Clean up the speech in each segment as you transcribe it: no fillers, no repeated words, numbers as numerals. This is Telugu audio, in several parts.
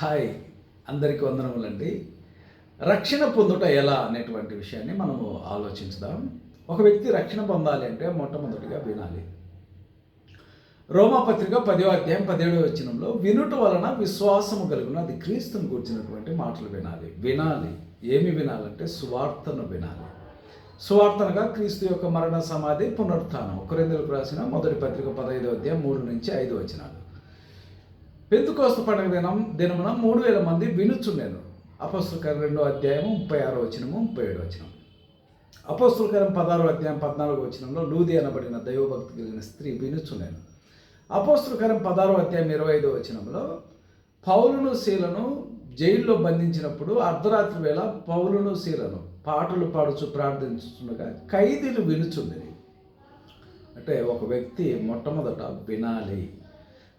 హాయ్, అందరికీ వందనములండి. రక్షణ పొందుట ఎలా అనేటువంటి విషయాన్ని మనము ఆలోచించుదాం. ఒక వ్యక్తి రక్షణ పొందాలి అంటే మొట్టమొదటిగా వినాలి. రోమాపత్రిక 10వ అధ్యాయం 17వ వచనంలో వినుట వలన విశ్వాసము కలుగును, అది క్రీస్తుని కూర్చున్నటువంటి మాటలు వినాలి. ఏమి వినాలంటే సువార్తను వినాలి. సువార్తనగా క్రీస్తు యొక్క మరణ, సమాధి, పునరుత్థానం. కొరింథీయులకు రాసిన మొదటి పత్రిక 15వ అధ్యాయం 3-5 వచనాలు. పెంతెకోస్తు పండుగ దినమున 3000 మంది వినుచుండెను. అపోస్తలుల కార్యం 2వ అధ్యాయం 36వ వచనము 37వ వచనం. అపోస్తలుల కార్యం 16వ అధ్యాయం 14వ వచనంలో లూది అనబడిన దైవభక్తి కలిగిన స్త్రీ వినుచుండెను. అపోస్తలుల కార్యం 16వ అధ్యాయం 25వ వచనంలో పౌలును శీలను జైల్లో బంధించినప్పుడు అర్ధరాత్రి వేళ పౌలును శీలను పాటలు పాడుచు ప్రార్థించుతుండగా ఖైదీలు వినుచుండేది. అంటే ఒక వ్యక్తి మొట్టమొదట వినాలి.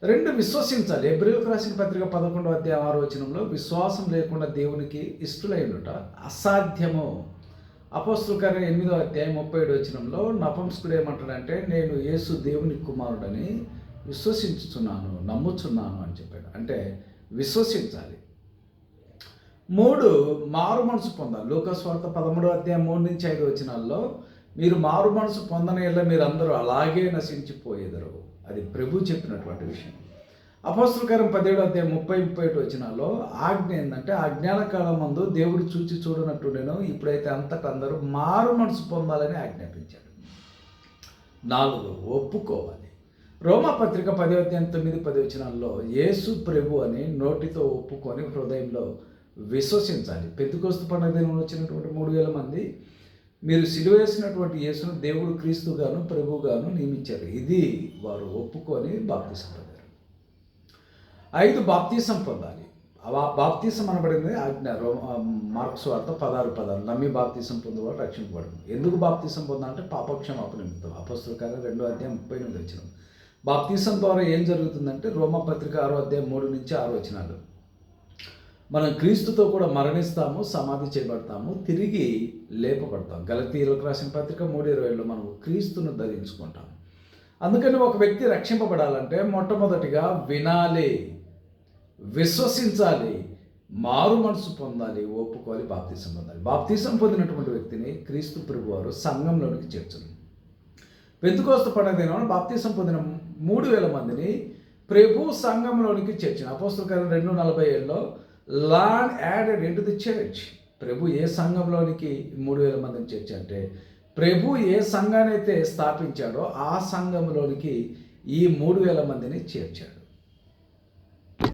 2 విశ్వసించాలి. హెబ్రీయులకు రాసిన పత్రిక 11వ అధ్యాయం 6వ వచనంలో విశ్వాసం లేకుండా దేవునికి ఇష్టలైనట అసాధ్యము. అపోస్తలుల కార్యం 8వ అధ్యాయం 37వ వచనంలో నపుంసకుడు ఏమంటాడంటే నేను యేసు దేవుని కుమారుడని విశ్వసించుచున్నాను, నమ్ముచున్నాను అని చెప్పాడు. అంటే విశ్వసించాలి. 3 మారు మనసు పొందాలి. లూకాసు వార్త 13వ అధ్యాయం 3-5 వచనాల్లో మీరు మారు మనసు పొందని యెడల మీరు అందరూ అలాగే నశించిపోయేదరు. అది ప్రభు చెప్పినటువంటి విషయం. అపోస్తలుల కార్యం 17వ అధ్యాయం 30-31 వచనాల్లో ఆజ్ఞ ఏంటంటే అజ్ఞాన కాలం మందు దేవుడు చూచి చూడనట్టుండెను, ఇప్పుడైతే అంతటా అందరూ మారు మనసు పొందాలని ఆజ్ఞాపించాడు. 4 ఒప్పుకోవాలి. రోమా పత్రిక 10వ అధ్యాయం 9-10 వచనాల్లో యేసు ప్రభు అని నోటితో ఒప్పుకొని హృదయంలో విశ్వసించాలి. పెంతెకోస్తు పండుగ దినంలో వచ్చినటువంటి 3000 మంది మీరు సిలువ వేసినటువంటి యేసును దేవుడు క్రీస్తుగాను ప్రభుగాను నియమించారు. ఇది వారు ఒప్పుకొని బాప్తీసం పొందారు. 5 బాప్తీసం పొందాలి. బాప్తీసం అనబడింది ఆజ్ఞ. మార్క్స్ వార్త 16:16 నమ్మి బాప్తీసం పొందేవాడు రక్షింపబడను. ఎందుకు బాప్తీసం పొందాలంటే పాపక్షమాపణ నిమిత్తం. అపోస్తలుల కార్యం 2వ అధ్యాయం 38 వచనం. బాప్తీసం ద్వారా ఏం జరుగుతుందంటే రోమా పత్రిక 6వ అధ్యాయం 3-6 వచనాలు మనం క్రీస్తుతో కూడా మరణిస్తాము, సమాధి చేయబడతాము, తిరిగి లేపబడతాం. గలతీయులకు రాసిన పత్రిక 3:20లో మనం క్రీస్తును ధరించుకుంటాం. అందుకని ఒక వ్యక్తి రక్షింపబడాలంటే మొట్టమొదటిగా వినాలి, విశ్వసించాలి, మారు మనసు పొందాలి, ఒప్పుకోవాలి, బాప్తీసం పొందాలి. బాప్తీసం పొందినటువంటి వ్యక్తిని క్రీస్తు ప్రభువారు సంఘంలోనికి చేర్చును. పెంతెకోస్తు పండుగ దినాన బాప్తీసం పొందిన 3000 మందిని ప్రభు సంఘంలోనికి చేర్చిన. అపోస్తలుల కార్యం 2:47లో lord added into the church. ప్రభు ఏ సంఘంలోనికి 3000 మందిని చేర్చంటే ప్రభు ఏ సంఘాన్ని అయితే స్థాపించాడో ఆ సంఘంలోనికి ఈ 3000 మందిని చేర్చాడు.